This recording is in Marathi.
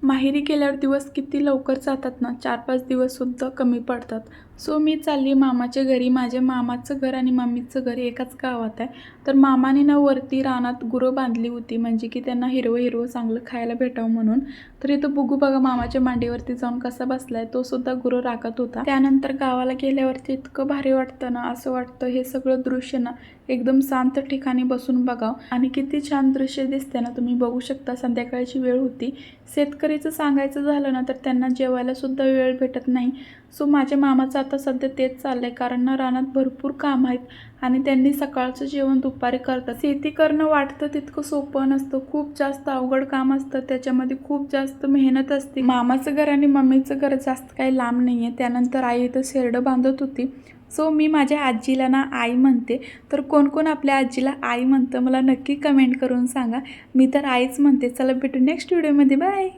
माहेरी गेल्यावर दिवस किती लवकर जातात ना, 4-5 दिवससुद्धा कमी पडतात. सो मी चालली मामाच्या घरी. माझ्या मामाचं घर आणि मम्मीचं घर एकाच गावात आहे. तर मामाने ना वरती रानात गुरं बांधली होती, म्हणजे की त्यांना हिरवं हिरवं चांगलं खायला भेटावं म्हणून. तर इथं बुगू बघा मामाच्या मांडीवरती जाऊन कसा बसलाय, तो सुद्धा गुरं राखत होता. त्यानंतर गावाला गेल्यावरती इतकं भारी वाटतं ना, असं वाटतं हे सगळं दृश्य ना एकदम शांत ठिकाणी बसून बघावं. आणि किती छान दृश्य दिसते ना, तुम्ही बघू शकता. संध्याकाळची वेळ होती. शेतकरीचं सांगायचं झालं ना, तर त्यांना जेवायला सुद्धा वेळ भेटत नाही. सो माझ्या मामाचं आता सध्या तेच चाललंय, कारण ना रानात भरपूर काम आहेत आणि त्यांनी सकाळचं जेवण दुपारी करतात. शेती करणं वाटतं तितकं सोपं नसतं, खूप जास्त अवघड काम असतं, त्याच्यामध्ये खूप जास्त मेहनत असते. मामाचं घर आणि मम्मीचं घर जास्त काही लांब नाही आहे. त्यानंतर आई इथं शेरडं बांधत होती. सो मी माझ्या आजीला ना आई म्हणते. तर कोण कोण आपल्या आजीला आई म्हणतं मला नक्की कमेंट करून सांगा. मी तर आईच म्हणते. चला भेटू नेक्स्ट व्हिडिओमध्ये. बाय.